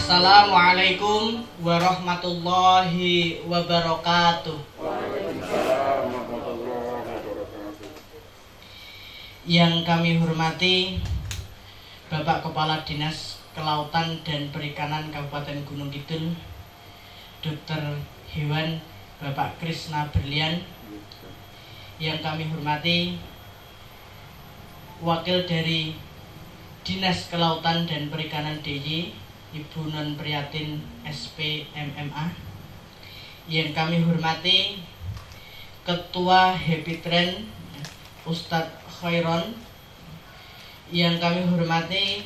Assalamualaikum warahmatullahi wabarakatuh. Yang kami hormati Bapak Kepala Dinas Kelautan dan Perikanan Kabupaten Gunung Kidul, Dr. Hewan Bapak Krisna Berlian. Yang kami hormati Wakil dari Dinas Kelautan dan Perikanan DIY, Ibu Non Priyatin SP MMA. Yang kami hormati Ketua Happy Trend Ustadz Khairon. Yang kami hormati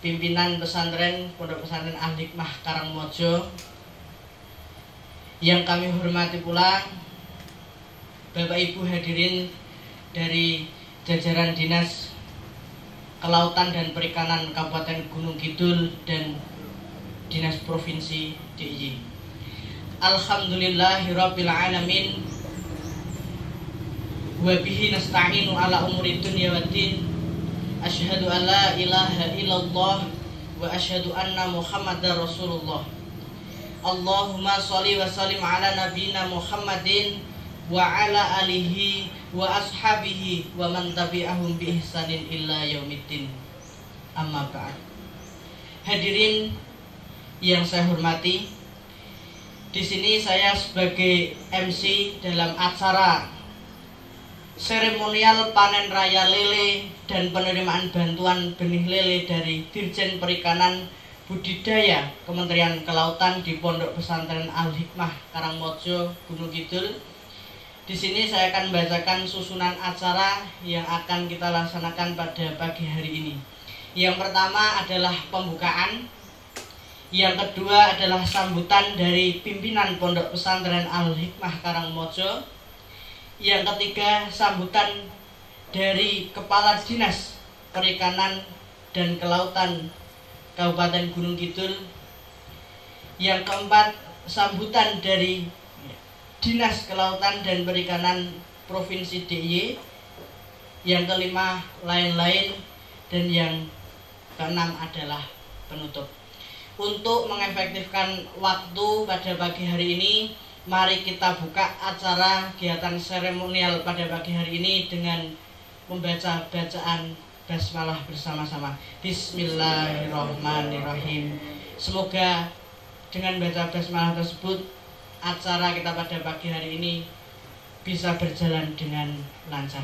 pimpinan pesantren Pondok Pesantren Al-Hikmah Karangmojo. Yang kami hormati pula Bapak Ibu hadirin dari jajaran Dinas Kelautan dan Perikanan Kabupaten Gunung Kidul dan Dinas Provinsi DIY. Alhamdulillahirabbil alamin. Wa bihi nasta'inu ala umuri dunya waddin. Asyhadu an la ilaha illallah wa asyhadu anna Muhammadar Rasulullah. Allahumma sholli wa sallim ala nabiyyina Muhammadin wa ala alihi wa ashabihi wa man tabi'ahum bi ihsanin illa yaumiddin. Amma ba'd. Hadirin yang saya hormati, di sini saya sebagai MC dalam acara seremonial panen raya lele dan penerimaan bantuan benih lele dari Dirjen Perikanan Budidaya Kementerian Kelautan di Pondok Pesantren Al-Hikmah Karangmojo, Gunung Kidul. Di sini saya akan membacakan susunan acara yang akan kita laksanakan pada pagi hari ini. Yang pertama adalah pembukaan. Yang kedua adalah sambutan dari pimpinan Pondok Pesantren Al-Hikmah Karangmojo. Yang ketiga sambutan dari Kepala Dinas Perikanan dan Kelautan Kabupaten Gunung Kidul. Yang keempat sambutan dari Dinas Kelautan dan Perikanan Provinsi DIY. Yang kelima lain-lain. Dan yang keenam adalah penutup. Untuk mengefektifkan waktu pada pagi hari ini, mari kita buka acara kegiatan seremonial pada pagi hari ini dengan membaca bacaan basmalah bersama-sama. Bismillahirrahmanirrahim. Semoga dengan baca basmalah tersebut acara kita pada pagi hari ini bisa berjalan dengan lancar.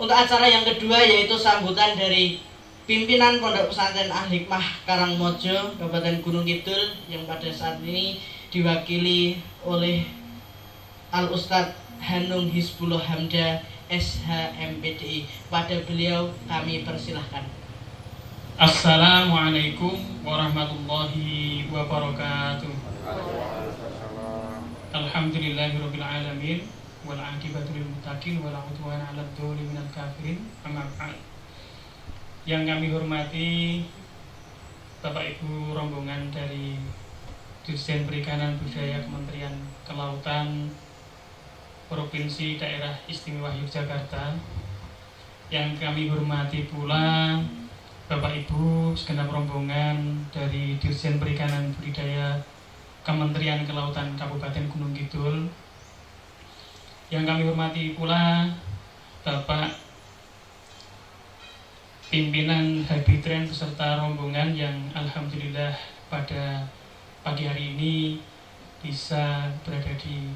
Untuk acara yang kedua yaitu sambutan dari pimpinan Pondok Pesantren Al-Hikmah Karangmojo, Kabupaten Gunung Kidul, yang pada saat ini diwakili oleh Al-Ustadz Hanung Hizbullah Hamda SHMPDI. Pada beliau kami persilahkan. Assalamualaikum warahmatullahi wabarakatuh. Alhamdulillahirabbil alamin wal 'aqibatu lil muttaqin wala 'udwana 'alal dzalimin minal kafirin. Amma ba'd. Yang kami hormati Bapak Ibu rombongan dari Dirjen Perikanan Budidaya Kementerian Kelautan Provinsi Daerah Istimewa Yogyakarta. Yang kami hormati pula Bapak Ibu segenap rombongan dari Dirjen Perikanan Budidaya Kementerian Kelautan Kabupaten Gunung Kidul. Yang kami hormati pula Bapak pimpinan Happy Trend beserta rombongan yang alhamdulillah pada pagi hari ini bisa berada di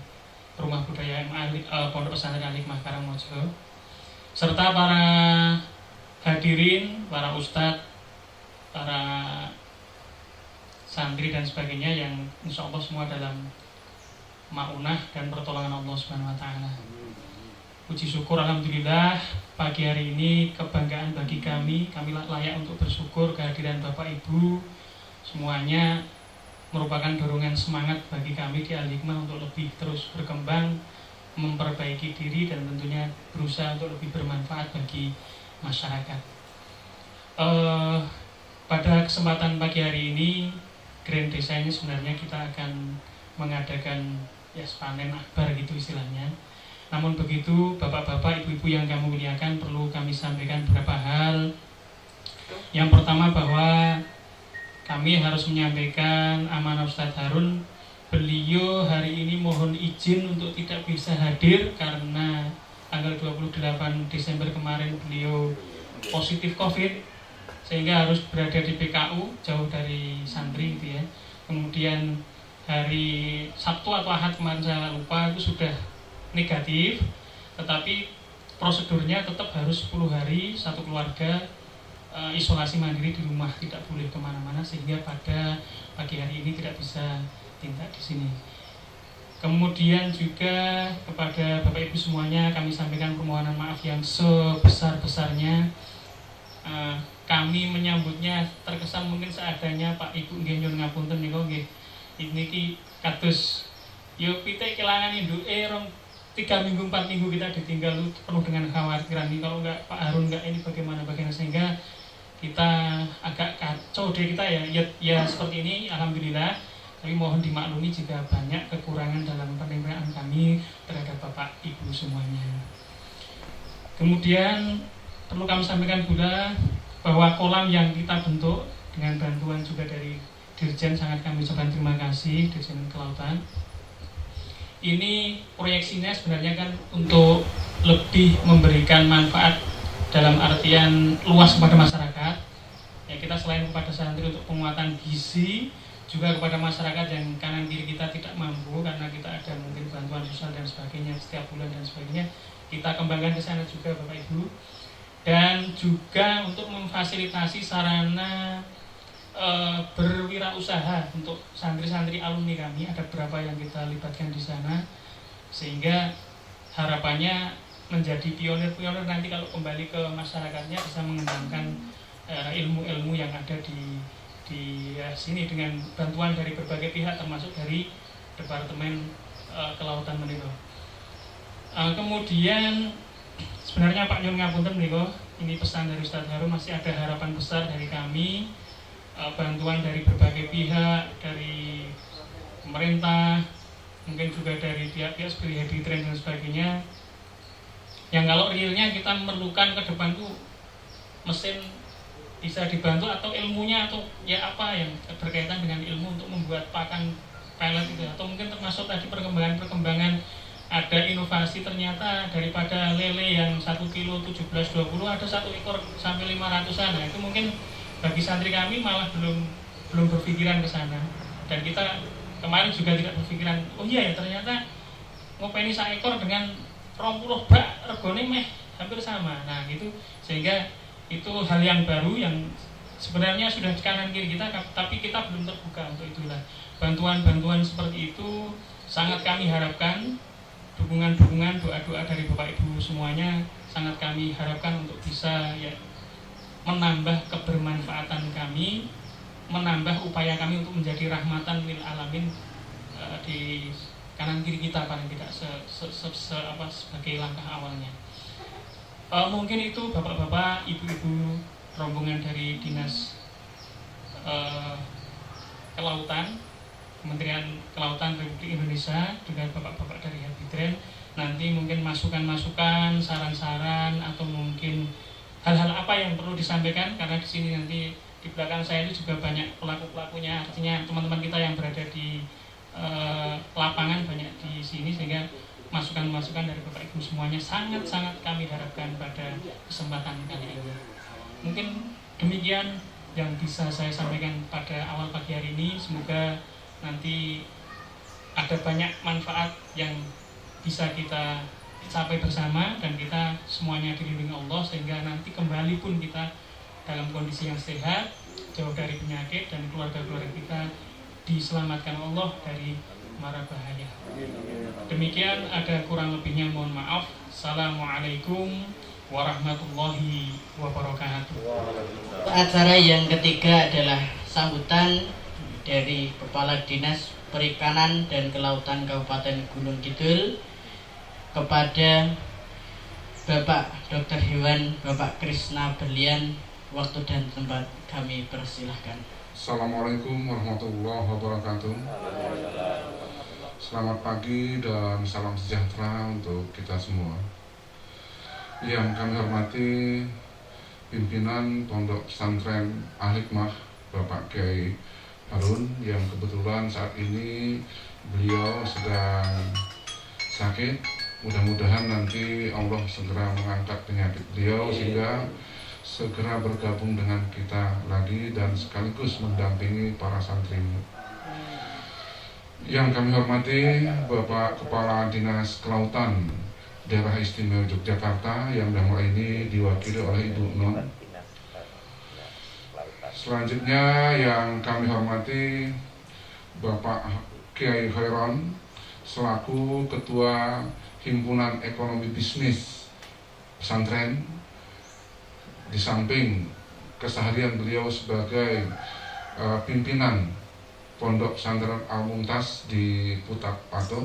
Rumah Budaya Pondok Pesantren Al-Hikmah Karangmojo, serta para hadirin, para ustadz, para santri dan sebagainya yang insya Allah semua dalam maunah dan pertolongan Allah Subhanahu Wa Taala. Puji syukur alhamdulillah pagi hari ini kebanggaan bagi kami layak untuk bersyukur kehadiran Bapak Ibu semuanya merupakan dorongan semangat bagi kami di Al-Hikmah untuk lebih terus berkembang, memperbaiki diri dan tentunya berusaha untuk lebih bermanfaat bagi masyarakat. Pada kesempatan pagi hari ini Grand Desa ini sebenarnya kita akan mengadakan panen akbar gitu istilahnya. Namun begitu bapak-bapak, ibu-ibu yang kami muliakan, perlu kami sampaikan beberapa hal. Yang pertama bahwa kami harus menyampaikan amanah Ustadz Harun. Beliau hari ini mohon izin untuk tidak bisa hadir karena tanggal 28 Desember kemarin beliau positif COVID, sehingga harus berada di PKU jauh dari santri gitu ya. Kemudian hari Sabtu atau Ahad kemarin saya lupa itu sudah negatif, tetapi prosedurnya tetap harus 10 hari satu keluarga isolasi mandiri di rumah, tidak boleh kemana-mana, sehingga pada pagi hari ini tidak bisa tindak di sini. Kemudian juga kepada Bapak Ibu semuanya kami sampaikan permohonan maaf yang sebesar-besarnya. Kami menyambutnya terkesan mungkin seadanya, Pak Ibu nggih nyuwun ngapunten niku nggih. Niki kados yo kita kelangan induke 3 minggu 4 minggu kita ditinggal penuh dengan kekhawatiran. Ini kalau enggak Pak Harun enggak ini bagaimana sehingga kita agak kacau deh kita ya seperti ini. Alhamdulillah, tapi mohon dimaklumi jika banyak kekurangan dalam penerimaan kami terhadap Bapak Ibu semuanya. Kemudian perlu kami sampaikan pula bahwa kolam yang kita bentuk dengan bantuan juga dari Dirjen, sangat kami ucapkan terima kasih Dirjen Kelautan. Ini proyeksinya sebenarnya kan untuk lebih memberikan manfaat dalam artian luas kepada masyarakat. Ya, kita selain kepada santri untuk penguatan gizi, juga kepada masyarakat yang kanan kiri kita tidak mampu karena kita ada mungkin bantuan sosial dan sebagainya setiap bulan dan sebagainya. Kita kembangkan ke sana juga Bapak Ibu. Dan juga untuk memfasilitasi sarana berwirausaha untuk santri-santri alumni kami, ada berapa yang kita libatkan di sana, sehingga harapannya menjadi pionir-pionir nanti kalau kembali ke masyarakatnya bisa mengembangkan ilmu-ilmu yang ada di sini dengan bantuan dari berbagai pihak termasuk dari Departemen Kelautan menika. Kemudian sebenarnya Pak Nyun ngapunten menika, ini pesan dari Ustadz Harun, masih ada harapan besar dari kami, bantuan dari berbagai pihak, dari pemerintah, mungkin juga dari pihak-pihak seperti Happy Train dan sebagainya, yang kalau realnya kita memerlukan ke depan tuh mesin bisa dibantu atau ilmunya atau ya apa yang berkaitan dengan ilmu untuk membuat pakan pelet itu, atau mungkin termasuk tadi perkembangan ada inovasi ternyata daripada lele yang 1 kilo 17-20 ada 1 ekor sampai 500-an. Nah, itu mungkin bagi santri kami malah belum berpikiran ke sana, dan kita kemarin juga tidak berpikiran oh iya ya ternyata ngopeni 1 ekor dengan 20 bak regone meh hampir sama. Nah gitu, sehingga itu hal yang baru yang sebenarnya sudah di kanan kiri kita, tapi kita belum terbuka untuk itulah. Bantuan-bantuan seperti itu sangat kami harapkan, dukungan-dukungan, doa-doa dari Bapak Ibu semuanya sangat kami harapkan untuk bisa ya menambah kebermanfaatan kami, menambah upaya kami untuk menjadi rahmatan lil alamin di kanan kiri kita, paling tidak sebagai langkah awalnya. Mungkin itu bapak-bapak, ibu-ibu rombongan dari Dinas Kelautan, Kementerian Kelautan Republik Indonesia, dengan bapak-bapak dari Happy Train. Nanti mungkin masukan-masukan, saran-saran, atau mungkin hal-hal apa yang perlu disampaikan, karena di sini nanti di belakang saya itu juga banyak pelaku-pelakunya, artinya teman-teman kita yang berada di lapangan banyak di sini, sehingga masukan-masukan dari Bapak Ibu semuanya sangat-sangat kami harapkan pada kesempatan kali ini. Mungkin demikian yang bisa saya sampaikan pada awal pagi hari ini. Semoga nanti ada banyak manfaat yang bisa kita capai bersama dan kita semuanya dilindungi Allah, sehingga nanti kembali pun kita dalam kondisi yang sehat, jauh dari penyakit, dan keluarga-keluarga kita diselamatkan Allah dari mara bahaya. Demikian, ada kurang lebihnya mohon maaf. Assalamualaikum warahmatullahi wabarakatuh. Acara yang ketiga adalah sambutan dari Kepala Dinas Perikanan dan Kelautan Kabupaten Gunung Kidul kepada Bapak Dr. Hewan Bapak Krisna Berlian. Waktu dan tempat kami persilahkan. Assalamualaikum warahmatullahi wabarakatuh. Selamat pagi dan salam sejahtera untuk kita semua. Yang kami hormati pimpinan Pondok Pesantren Al-Hikmah Bapak Kiai Harun yang kebetulan saat ini beliau sedang sakit. Mudah-mudahan nanti Allah segera mengangkat penyakit beliau sehingga segera bergabung dengan kita lagi dan sekaligus mendampingi para santri. Yang kami hormati Bapak Kepala Dinas Kelautan Daerah Istimewa Yogyakarta yang dalam hal ini diwakili oleh Ibu Non. Selanjutnya yang kami hormati Bapak Kiai Khairon selaku Ketua Himpunan Ekonomi Bisnis Pesantren, di samping keseharian beliau sebagai pimpinan Pondok Pesantren Al-Mumtaz di Putat Patok.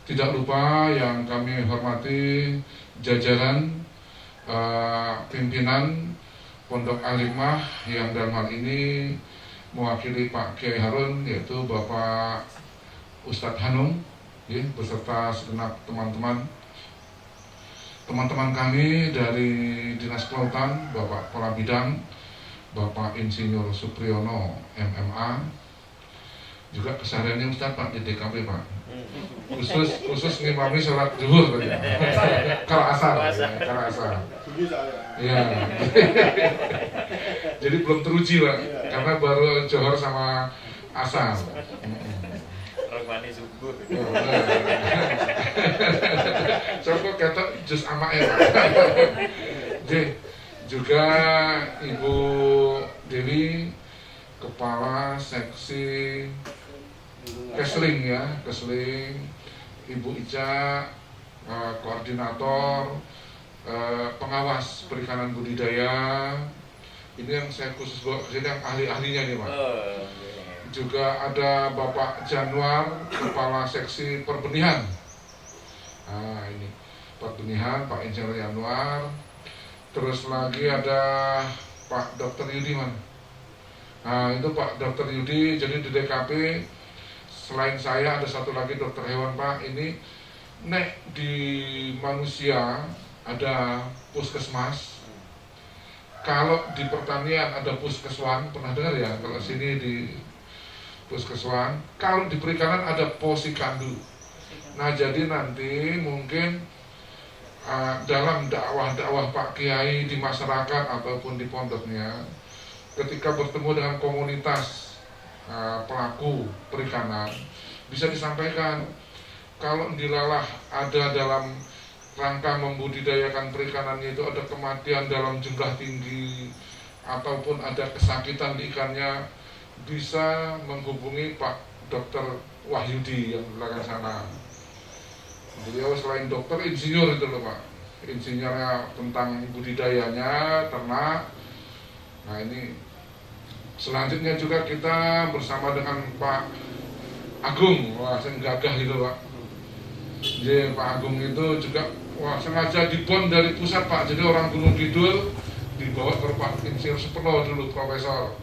Tidak lupa yang kami hormati jajaran pimpinan Pondok Al-Hikmah yang dalam hal ini mewakili Pak Kiai Harun, yaitu Bapak Ustadz Hanum beserta segenap teman-teman kami dari Dinas Kelautan, Bapak Kepala Bidang, Bapak Insinyur Supriyono MMA, juga kesehariannya Ustadz Pak di DKP Pak, khusus ngimami sholat zuhur kalau asar ya. Jadi belum teruji Pak, karena baru johor sama asar. Rokmani subuh. Coba kata jus ama Pak. Juga Ibu Dewi, Kepala Seksi Kesling Ibu Ica, Koordinator Pengawas Perikanan Budidaya. Ini yang saya khusus bawa ke sini yang ahli-ahlinya nih Pak. Juga ada Bapak Januar, Kepala Seksi Perbenihan. Nah ini perbenihan Pak Insinyur Januar. Terus lagi ada Pak Dr. Yudi mana? Nah itu Pak Dr. Yudi. Jadi di DKP selain saya ada satu lagi dokter hewan Pak. Ini di manusia ada puskesmas. Kalau di pertanian ada puskeswan, pernah dengar ya? Kalau sini di puskeswan. Kalau di perikanan ada posikandu. Nah jadi nanti mungkin dalam dakwah Pak Kiai di masyarakat ataupun di pondoknya, ketika bertemu dengan komunitas pelaku perikanan, bisa disampaikan kalau dilalah ada dalam rangka membudidayakan perikanannya itu ada kematian dalam jumlah tinggi ataupun ada kesakitan di ikannya, bisa menghubungi Pak Dr. Wahyudi yang di belakang sana. Beliau selain dokter, insinyur itu loh Pak. Insinyurnya tentang budidayanya, ternak. Nah ini selanjutnya juga kita bersama dengan Pak Agung. Wah gagah gitu Pak. Jadi Pak Agung itu juga sengaja dibon dari pusat Pak. Jadi orang Gunung Kidul dibawa ke Pak Insinyur Superno dulu, Profesor.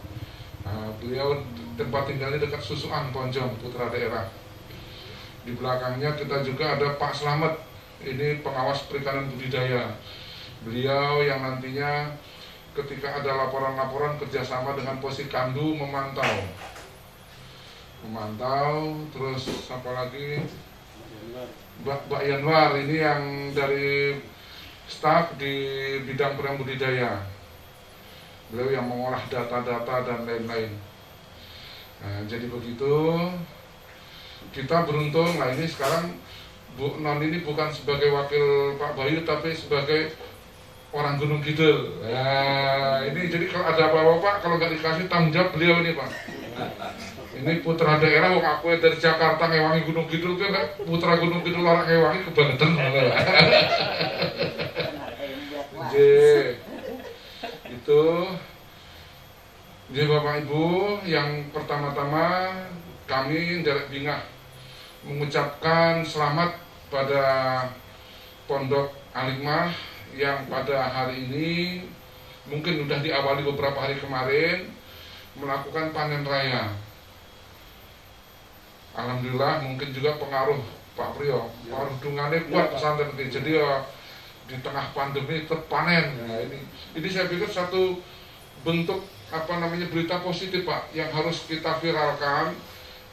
Nah, beliau tempat tinggalnya dekat Susuan, Ponjong, putra daerah. Di belakangnya kita juga ada Pak Slamet, ini pengawas perikanan budidaya. Beliau yang nantinya ketika ada laporan-laporan kerjasama dengan Posikandu memantau, terus apa lagi Mbak Yanwar ini yang dari staf di bidang perikanan budidaya. Beliau yang mengolah data-data dan lain-lain. Nah, jadi begitu. Kita beruntung, nah ini sekarang Bu Non ini bukan sebagai wakil Pak Bayu tapi sebagai orang Gunung Kidul. Nah ini jadi kalau ada apa-apa Pak, kalau nggak dikasih tanggung jawab beliau ini Pak. Ini putra daerah, wong aku dari Jakarta ngewangi Gunung Kidul kan, putra Gunung Kidul orang ngewangi kebangetan. Itu jadi Bapak Ibu, yang pertama-tama kami Derek Bingah mengucapkan selamat pada Pondok Al-Hikmah yang pada hari ini mungkin sudah diawali beberapa hari kemarin melakukan panen raya. Alhamdulillah mungkin juga pengaruh Pak Priyo, pengaruh dungannya kuat pesantren ini. Jadi ya di tengah pandemi terpanen. Nah, ini saya pikir satu bentuk berita positif Pak yang harus kita viralkan.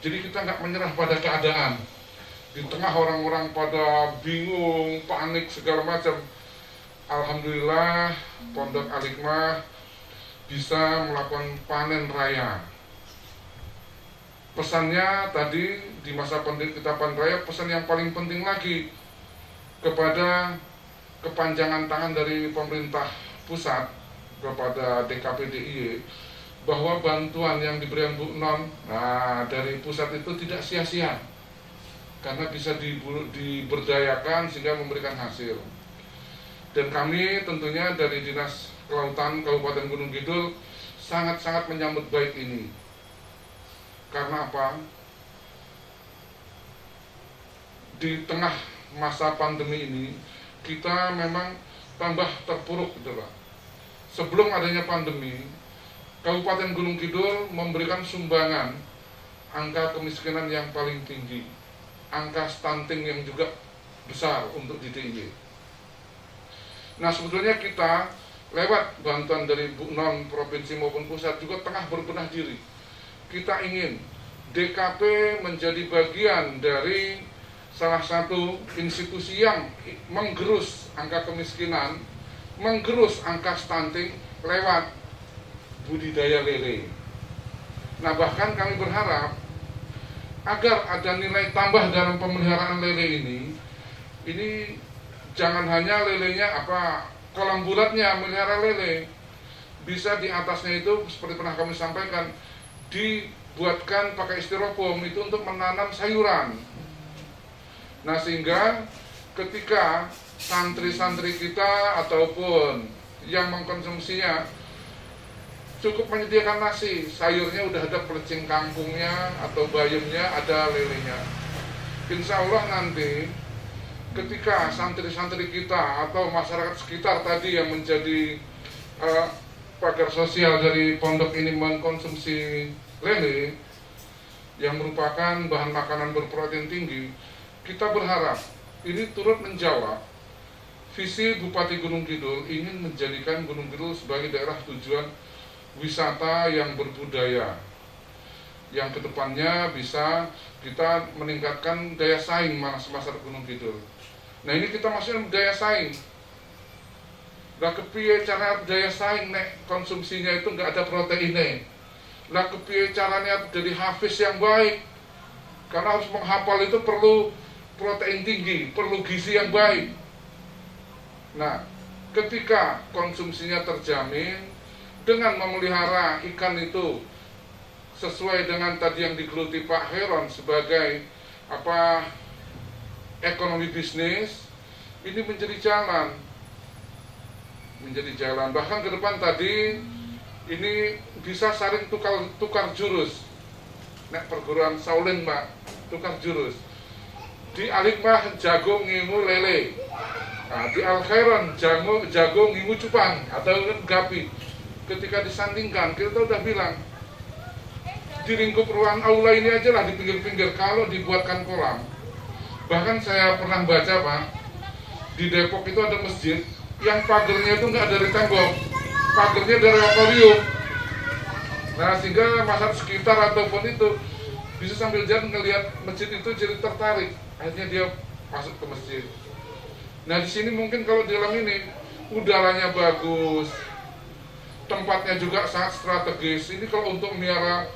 Jadi kita nggak menyerah pada keadaan. Di tengah orang-orang pada bingung, panik segala macam, alhamdulillah Pondok Al-Hikmah bisa melakukan panen raya. Pesannya tadi di masa kita panen raya, pesan yang paling penting lagi kepada kepanjangan tangan dari pemerintah pusat kepada DKP DIY, bahwa bantuan yang diberikan Bu Non dari pusat itu tidak sia-sia, karena bisa diberdayakan sehingga memberikan hasil. Dan kami tentunya dari Dinas Kelautan Kabupaten Gunung Kidul sangat-sangat menyambut baik ini. Karena apa? Di tengah masa pandemi ini kita memang tambah terpuruk gitu Pak. Sebelum adanya pandemi, Kabupaten Gunung Kidul memberikan sumbangan angka kemiskinan yang paling tinggi, angka stunting yang juga besar untuk di DIY. Nah sebetulnya kita lewat bantuan dari Bu Non provinsi maupun pusat juga tengah berbenah diri. Kita ingin DKP menjadi bagian dari salah satu institusi yang menggerus angka kemiskinan, menggerus angka stunting lewat budidaya lele. Nah bahkan kami berharap agar ada nilai tambah dalam pemeliharaan lele ini jangan hanya lelenya kolam bulatnya melihara lele, bisa di atasnya itu seperti pernah kami sampaikan dibuatkan pakai styrofoam itu untuk menanam sayuran. Nah sehingga ketika santri-santri kita ataupun yang mengkonsumsinya cukup menyediakan nasi, sayurnya udah ada pelecing kangkungnya atau bayamnya, ada lelenya. Insya Allah nanti ketika santri-santri kita atau masyarakat sekitar tadi yang menjadi pagar sosial dari pondok ini mengkonsumsi lele yang merupakan bahan makanan berprotein tinggi, kita berharap ini turut menjawab visi Bupati Gunung Kidul ingin menjadikan Gunung Kidul sebagai daerah tujuan wisata yang berbudaya, yang kedepannya bisa kita meningkatkan daya saing masyarakat Gunung Kidul. Nah ini kita masih daya saing. Lah kepiye cara daya saing nek konsumsinya itu nggak ada proteinnya. Lah kepiye caranya jadi hafiz yang baik. Karena harus menghafal itu perlu protein tinggi, perlu gizi yang baik. Nah, ketika konsumsinya terjamin dengan memelihara ikan itu sesuai dengan tadi yang digeluti Pak Heron sebagai ekonomi bisnis, ini menjadi jalan. Bahkan ke depan tadi ini bisa saling tukar jurus. Nek perguruan Shaolin Pak, tukar jurus. Di Al-Hikmah jago ngimu lele. Nah, di Al-Khairan jago ngimu cupang atau gapi. Ketika disandingkan, kita udah bilang di lingkup ruang aula ini aja lah di pinggir-pinggir kalau dibuatkan kolam. Bahkan saya pernah baca Pak, di Depok itu ada masjid yang pagernya itu nggak dari tembok, pagernya dari akuarium. Nah sehingga masyarakat sekitar ataupun itu bisa sambil jalan ngelihat masjid itu jadi tertarik, akhirnya dia masuk ke masjid. Nah di sini mungkin kalau di dalam ini udaranya bagus, tempatnya juga sangat strategis. Ini kalau untuk miara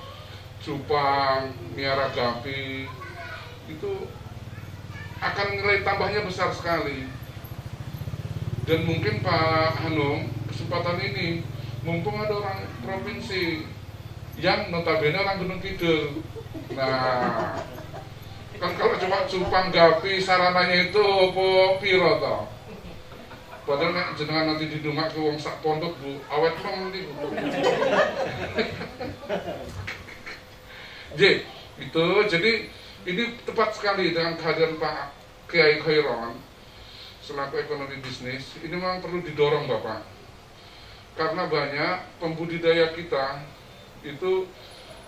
cupang, miara gapi itu akan nilai tambahnya besar sekali. Dan mungkin Pak Hanum kesempatan ini mumpung ada orang provinsi yang notabene orang Gunung Kidul. Nah, kan kalau cuma cupang gapi sarananya itu apa piro to? Padahal nek jenengan nanti didongak ke wong sak pondok Bu, awet mong nanti Bu. Jadi ini tepat sekali dengan kehadiran Pak Kiai Khairon selaku ekonomi bisnis. Ini memang perlu didorong Bapak, karena banyak pembudidaya kita itu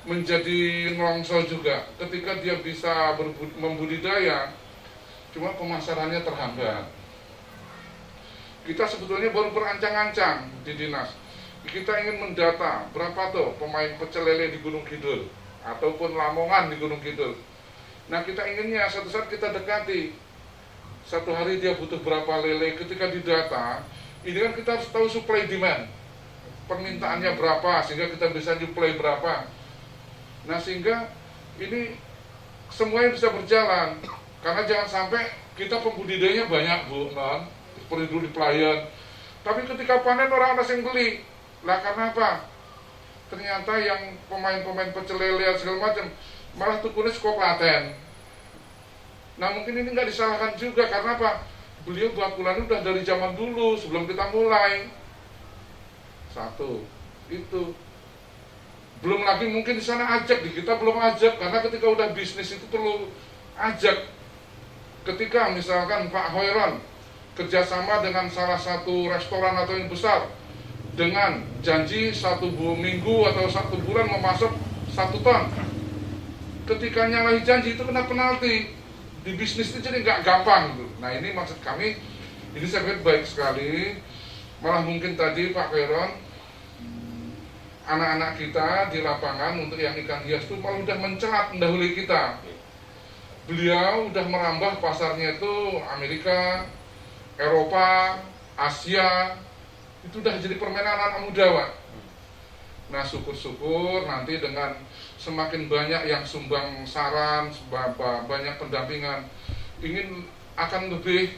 menjadi ngelongso juga ketika dia bisa membudidaya, cuma pemasarannya terhambat. Kita sebetulnya baru berancang-ancang di dinas, kita ingin mendata berapa tuh pemain pecel lele di Gunung Kidul ataupun Lamongan di Gunung Kidul. Nah, kita inginnya satu saat kita dekati, satu hari dia butuh berapa lele. Ketika didata, ini kan kita harus tahu supply demand, permintaannya berapa, sehingga kita bisa supply berapa. Nah, sehingga ini semuanya bisa berjalan. Karena jangan sampai kita pembudidayanya banyak, Bu, non, seperti dulu di Pelayan, tapi ketika panen orang asing beli. Lah karena apa? Ternyata yang pemain-pemain pecel lele segala macam malah tukunya kok Klaten. Nah, mungkin ini nggak disalahkan juga, karena apa? Beliau bakulannya udah dari zaman dulu sebelum kita mulai. Satu, itu. Belum lagi mungkin di sana ajak, di kita belum ajak, karena ketika udah bisnis itu perlu ajak. Ketika misalkan Pak Hoiron kerjasama dengan salah satu restoran atau yang besar, dengan janji 1 minggu atau 1 bulan memasok 1 ton. Ketika nyalahi janji itu kena penalti. Di bisnis itu jadi nggak gampang gitu. Nah, ini maksud kami, ini saya pikir baik sekali. Malah mungkin tadi Pak Hoiron, anak-anak kita di lapangan untuk yang ikan hias itu malah udah mencelat mendahului kita. Beliau udah merambah pasarnya itu Amerika, Eropa, Asia. Itu udah jadi permainan anak muda, Pak. Nah, syukur-syukur nanti dengan semakin banyak yang sumbang saran, banyak pendampingan, ingin akan lebih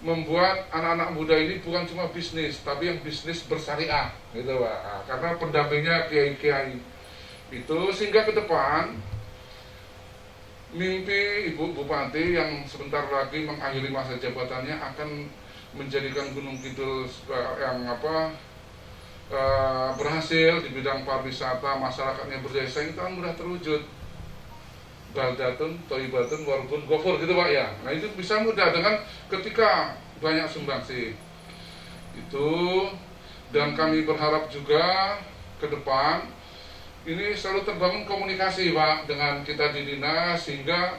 membuat anak-anak muda ini bukan cuma bisnis, tapi yang bisnis bersyariah, gitu, Pak. Nah, karena pendampingnya kiai-kiai itu, sehingga ke depan mimpi Ibu Bupati yang sebentar lagi mengakhiri masa jabatannya akan menjadikan Gunung Kidul yang berhasil di bidang pariwisata, masyarakatnya berdaya saing, itu kan mudah terwujud. Baldatun, Toibatun, Warbun, Gofur gitu, Pak, ya. Nah, itu bisa mudah dengan ketika banyak sumbangsi itu. Dan kami berharap juga ke depan ini selalu terbangun komunikasi, Pak, dengan kita di dinas, sehingga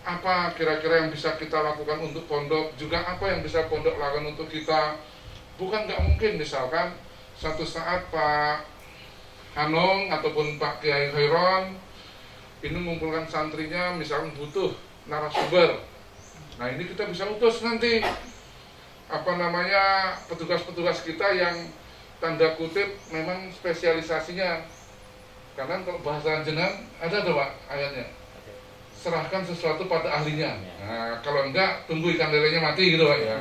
apa kira-kira yang bisa kita lakukan untuk pondok, juga apa yang bisa pondok lakukan untuk kita. Bukan nggak mungkin misalkan satu saat Pak Hanung ataupun Pak Kiai Hoiron ini mengumpulkan santrinya, misalkan butuh narasumber. Nah, ini kita bisa utus nanti petugas-petugas kita yang tanda kutip memang spesialisasinya. Karena kalau bahasa jenengan ada tuh, Pak, ayatnya. Serahkan sesuatu pada ahlinya. Nah, kalau enggak, tunggu ikan lelenya mati gitu, Pak, ya.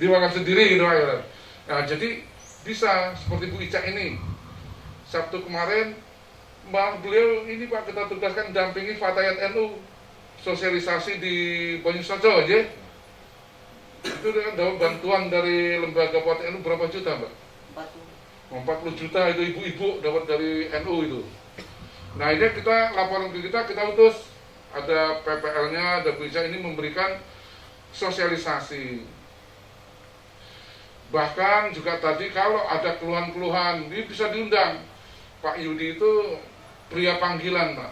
Dimakan sendiri gitu, Pak, ya. Nah, jadi bisa seperti Bu Ica ini. Sabtu kemarin malah beliau ini, Pak, kita tugaskan dampingi Fatayat NU sosialisasi di Banyusajo aja. Itu dapat bantuan dari lembaga Fatayat NU berapa juta, Mbak? 40 juta itu ibu-ibu dapat dari NU itu. Nah, ini kita laporan ke kita utus, ada PPL-nya, ada Bu Ica ini memberikan sosialisasi. Bahkan juga tadi kalau ada keluhan-keluhan, ini bisa diundang. Pak Yudi itu pria panggilan, Pak.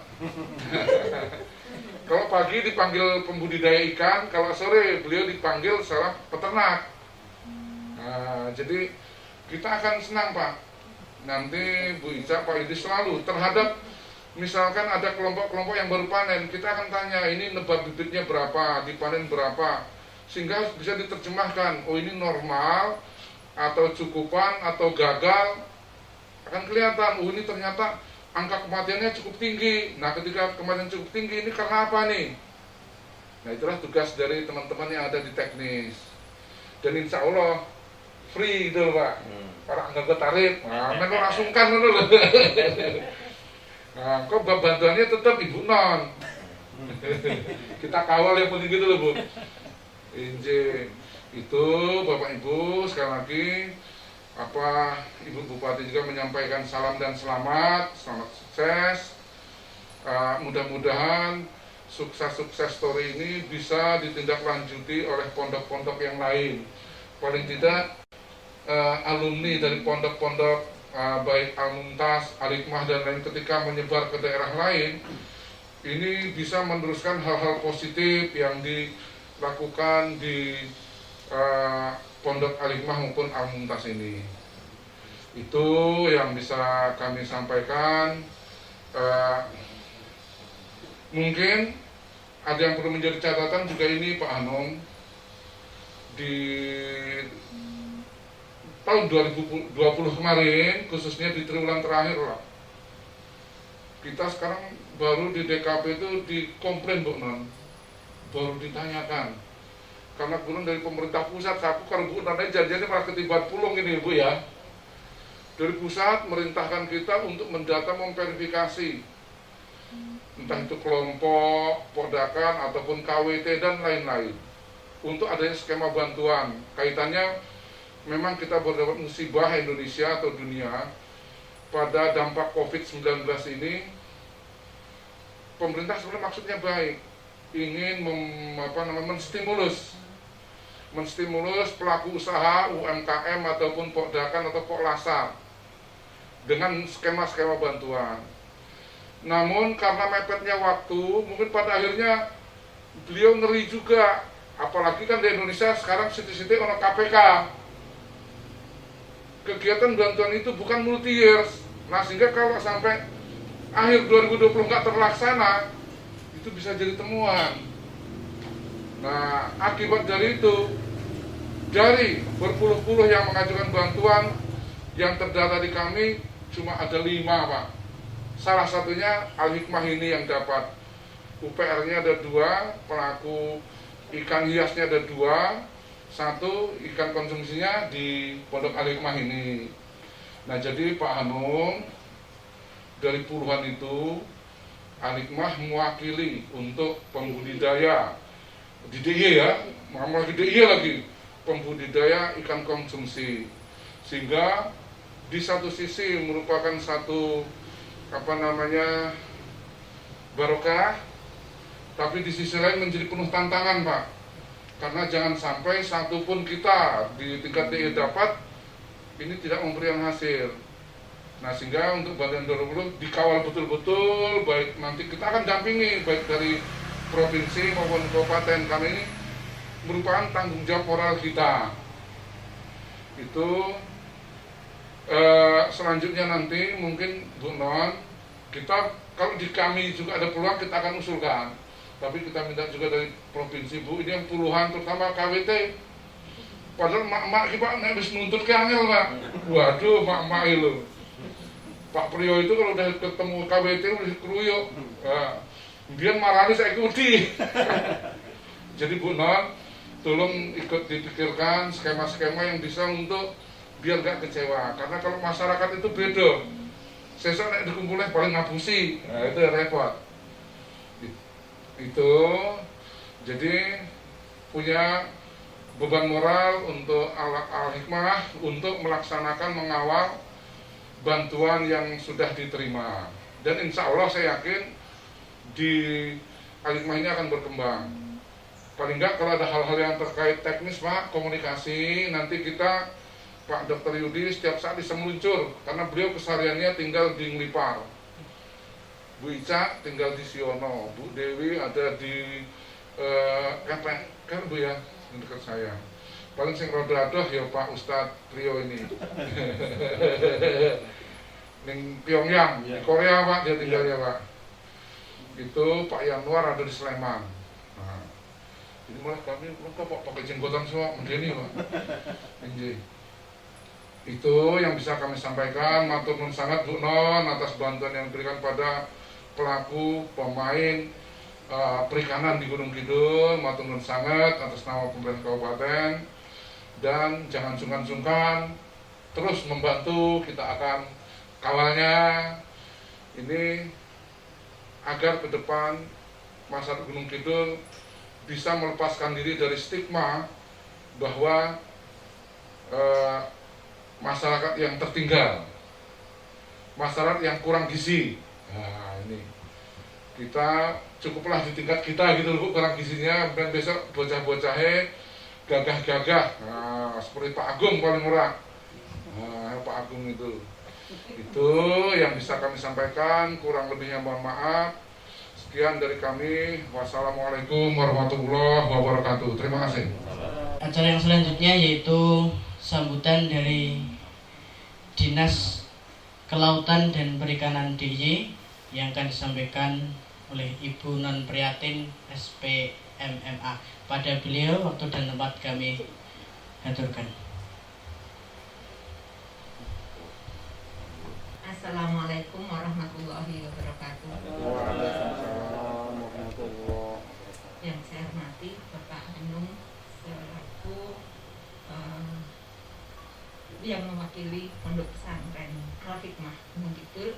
Kalau pagi dipanggil pembudidaya ikan, kalau sore beliau dipanggil salah peternak. Nah, jadi kita akan senang, Pak. Nanti Bu Ica, Pak Yudi selalu terhadap misalkan ada kelompok-kelompok yang baru panen, kita akan tanya ini nebar bibitnya berapa, dipanen berapa, sehingga bisa diterjemahkan, oh ini normal, atau cukupan, atau gagal, akan kelihatan, oh ini ternyata angka kematiannya cukup tinggi. Nah, ketika kematian cukup tinggi, ini karena apa nih? Nah, itulah tugas dari teman-teman yang ada di teknis. Dan insya Allah, free gitu, Pak. Para anggota tarif, nah, mereka langsung kan dulu. Nah, kok bantuannya tetap Ibu Non. Kita kawal yang penting gitu loh, Bu. Inje itu Bapak Ibu, sekali lagi Ibu Bupati juga menyampaikan salam dan selamat sukses. Mudah-mudahan sukses story ini bisa ditindaklanjuti oleh pondok-pondok yang lain. Paling tidak alumni dari pondok-pondok baik Al-Mumtaz, Al-Hikmah dan lain ketika menyebar ke daerah lain, ini bisa meneruskan hal-hal positif yang dilakukan di Pondok Al-Hikmah maupun Al-Mumtaz ini. Itu yang bisa kami sampaikan. Mungkin ada yang perlu menjadi catatan juga ini Pak Hanung. Di tahun 2020 kemarin, khususnya di triwulan terakhir lah, kita sekarang baru di DKP itu dikomplain Bu Non, baru ditanyakan. Karena guru dari pemerintah pusat, aku kalau Bu Non janjiannya malah ketiban pulung ini Bu ya. Dari pusat merintahkan kita untuk mendata, memverifikasi entah itu kelompok, podakan, ataupun KWT dan lain-lain untuk adanya skema bantuan. Kaitannya memang kita berdapat musibah Indonesia atau dunia pada dampak COVID-19 ini. Pemerintah sebenarnya maksudnya baik, ingin menstimulus pelaku usaha UMKM ataupun podakan atau poklasar dengan skema-skema bantuan. Namun karena mepetnya waktu, mungkin pada akhirnya beliau ngeri juga. Apalagi kan di Indonesia sekarang siti-siti ono KPK. Kegiatan bantuan itu bukan multi years. Nah sehingga kalau sampai akhir 2020 nggak terlaksana, itu bisa jadi temuan. Nah akibat dari itu, dari berpuluh-puluh yang mengajukan bantuan, yang terdata di kami cuma ada 5 Pak. Salah satunya Al-Hikmah ini yang dapat. UPR-nya ada 2, pelaku ikan hiasnya ada 2, 1 ikan konsumsinya di Pondok Al-Hikmah ini. Nah jadi Pak Hanung, dari puluhan itu Al-Hikmah mewakili untuk pembudidaya di DIY ya, malah di DIY lagi, pembudidaya ikan konsumsi. Sehingga di satu sisi merupakan satu barokah, tapi di sisi lain menjadi penuh tantangan Pak. Karena jangan sampai satu pun kita di tingkat DIY dapat, ini tidak memberikan hasil. Nah sehingga untuk Badan 2020 dikawal betul-betul, baik nanti kita akan dampingi baik dari provinsi maupun kabupaten, karena ini merupakan tanggung jawab moral kita. Itu selanjutnya nanti mungkin Bu Non, kita kalau di kami juga ada peluang kita akan usulkan, tapi kita minta juga dari provinsi Bu, ini yang puluhan terutama KWT. Padahal mak-mak kita habis nuntut ke angel Pak. Waduh mak-mak itu Pak Priyo itu kalau udah ketemu KWT udah keruyuk. Biar marahnya saya ikuti. Jadi Bu Non, tolong ikut dipikirkan skema-skema yang bisa untuk biar gak kecewa. Karena kalau masyarakat itu beda. Sesok nek dikumpulnya paling ngapusi. Nah, itu repot. Itu jadi punya beban moral untuk Al-Hikmah untuk melaksanakan mengawal bantuan yang sudah diterima. Dan insya Allah saya yakin di Al-Hikmah ini akan berkembang. Paling enggak kalau ada hal-hal yang terkait teknis Pak, komunikasi, nanti kita Pak Dr. Yudi setiap saat bisa meluncur, karena beliau kesehariannya tinggal di Ngelipar, Bu Ica tinggal di Siono, Bu Dewi ada di kan Bu ya, dekat saya. Paling sing rodo-rodo ya Pak Ustadz Trio ini. Ning Pyongyang, di Korea Pak dia tinggalnya Pak. Itu Pak Yanuar ada di Sleman. Nah, jadi malah kami kok pakai jenggotan semua mendeni Pak. Injih. Itu yang bisa kami sampaikan. Matur nuwun sangat Bu Non atas bantuan yang diberikan pada pelaku pemain perikanan di Gunung Kidul. Matur nuwun sangat atas nama pemerintah kabupaten, dan jangan sungkan-sungkan terus membantu, kita akan kawalnya ini agar ke depan masyarakat Gunung Kidul bisa melepaskan diri dari stigma bahwa masyarakat yang tertinggal, masyarakat yang kurang gizi. Nah ini kita cukuplah di tingkat kita gitu loh, kurang gizinya, dan besok bocah-bocahnya gagah-gagah. Nah, seperti Pak Agung paling murah. Nah, Pak Agung itu yang bisa kami sampaikan. Kurang lebihnya mohon maaf. Sekian dari kami. Wassalamualaikum warahmatullahi wabarakatuh. Terima kasih. Acara yang selanjutnya yaitu sambutan dari Dinas Kelautan dan Perikanan DIY yang akan disampaikan oleh Ibu Non Priatin SPMMA. Pada beliau waktu dan tempat kami aturkan. Assalamualaikum warahmatullahi wabarakatuh. Yang saya hormati Bapak Hanung selaku yang mewakili Pondok Pesantren Al-Hikmah Gunung Kidul.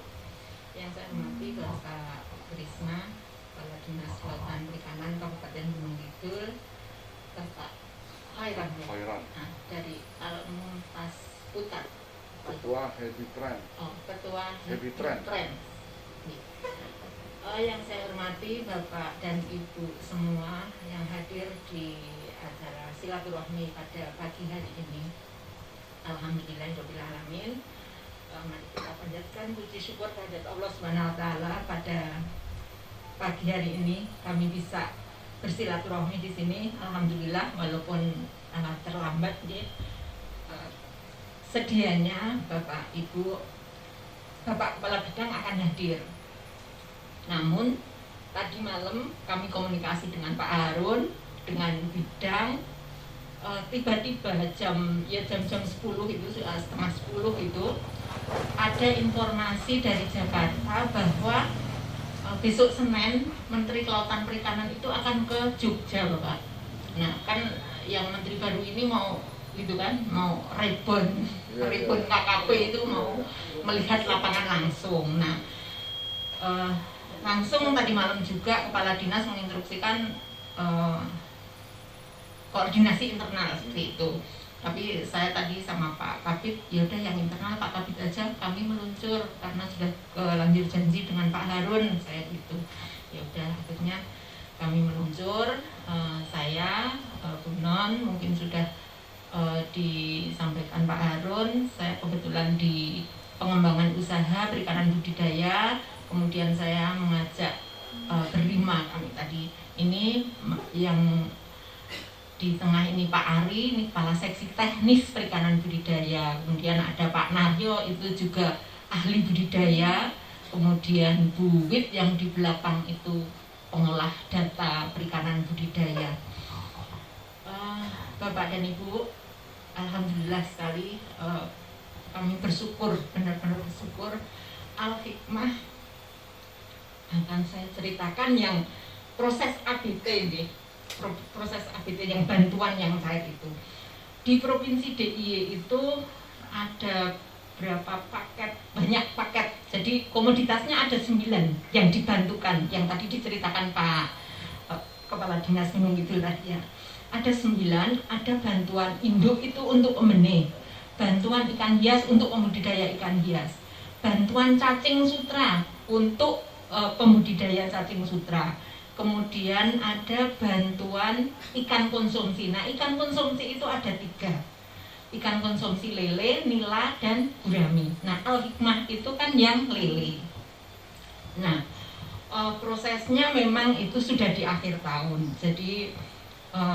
Yang saya hormati Bapak Krisna, Kepala Dinas Kelautan Perikanan Kabupaten Gunung Kidul, Bapak Khairan nah, dari Al-Muntas Putar, Ketua Happy Trend. Ketua Happy Trend. Yang saya hormati Bapak dan Ibu semua yang hadir di acara silaturahmi pada pagi hari ini. Alhamdulillahirobbilalamin. Mari kita panjatkan puji syukur kehadirat Allah Subhanahu wa taala pada pagi hari ini kami bisa bersilaturahmi di sini. Alhamdulillah walaupun terlambat ya. Sedianya Bapak Ibu Bapak Kepala Bidang akan hadir. Namun tadi malam kami komunikasi dengan Pak Harun, dengan bidang, tiba-tiba jam 10 itu, setengah 10 itu ada informasi dari Jakarta bahwa besok Senin Menteri Kelautan Perikanan itu akan ke Jogja, Bapak. Nah kan yang Menteri baru ini mau gitu kan, mau rebon KKP itu mau melihat lapangan langsung. Nah langsung tadi malam juga Kepala Dinas menginstruksikan koordinasi internal seperti itu. Tapi saya tadi sama Pak Kabid, ya udah yang internal Pak Kabid aja, kami meluncur karena sudah lanjut janji dengan Pak Harun, saya gitu. Ya udah akhirnya kami meluncur, saya Bu Non mungkin sudah disampaikan Pak Harun, saya kebetulan di pengembangan usaha perikanan budidaya, kemudian saya mengajak berlima kami tadi. Ini yang di tengah ini Pak Ari, ini kepala seksi teknis perikanan budidaya. Kemudian ada Pak Naryo, itu juga ahli budidaya. Kemudian Bu Wit yang di belakang itu pengolah data perikanan budidaya. Bapak dan Ibu, alhamdulillah sekali kami bersyukur, benar-benar bersyukur. Al-Hikmah akan saya ceritakan yang proses ABT ini. Proses ABT yang bantuan yang cair itu di Provinsi DIY itu ada berapa paket, banyak paket, jadi komoditasnya ada 9 yang dibantukan, yang tadi diceritakan Pak Kepala Dinas Gunung Kidul tadi ya, ada 9, ada bantuan induk itu untuk pembenih, bantuan ikan hias untuk pembudidaya ikan hias, bantuan cacing sutra untuk pembudidaya cacing sutra. Kemudian ada bantuan ikan konsumsi. Nah, ikan konsumsi itu ada 3. Ikan konsumsi lele, nila, dan gurami. Nah, Al-Hikmah itu kan yang lele. Nah, prosesnya memang itu sudah di akhir tahun. Jadi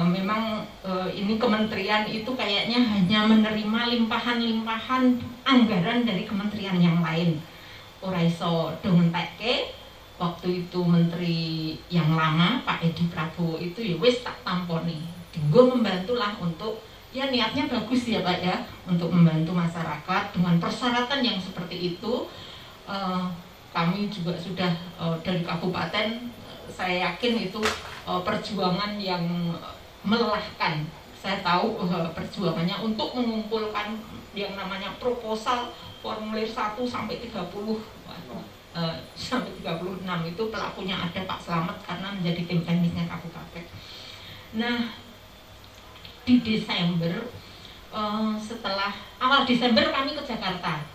memang ini kementerian itu kayaknya hanya menerima limpahan-limpahan anggaran dari kementerian yang lain. Ora iso do ngentekke. Waktu itu menteri yang lama Pak Edi Prabowo itu ya wis tak tamponi, tinggal membantulah untuk ya niatnya bagus ya Pak ya, untuk membantu masyarakat dengan persyaratan yang seperti itu. Kami juga sudah dari kabupaten, saya yakin itu perjuangan yang melelahkan. Saya tahu perjuangannya untuk mengumpulkan yang namanya proposal formulir 1 sampai 30. Sampai 36 itu pelakunya ada Pak Slamet karena menjadi tim teknisnya Kabupaten. Nah di Desember, setelah awal Desember kami ke Jakarta,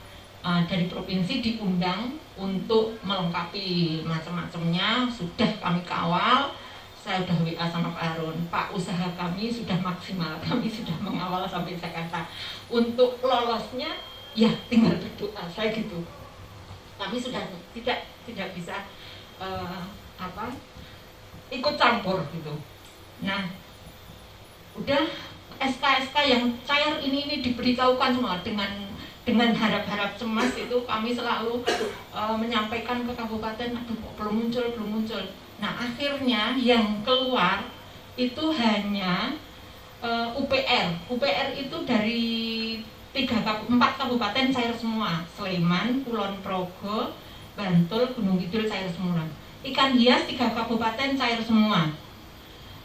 dari provinsi diundang untuk melengkapi macam-macamnya, sudah kami kawal. Saya sudah WA sama Pak Harun, Pak usaha kami sudah maksimal, kami sudah mengawal sampai Jakarta. Untuk lolosnya ya tinggal berdoa, saya gitu. Kami sudah tidak bisa ikut campur gitu. Nah, udah SK yang cair ini diberitahukan semua dengan harap-harap cemas itu kami selalu menyampaikan ke kabupaten, aduh kok belum muncul. Nah akhirnya yang keluar itu hanya UPR itu dari 4 kabupaten cair semua, Sleman, Kulon Progo, Bantul, Gunung Kidul cair semua. Ikan hias 3 kabupaten cair semua,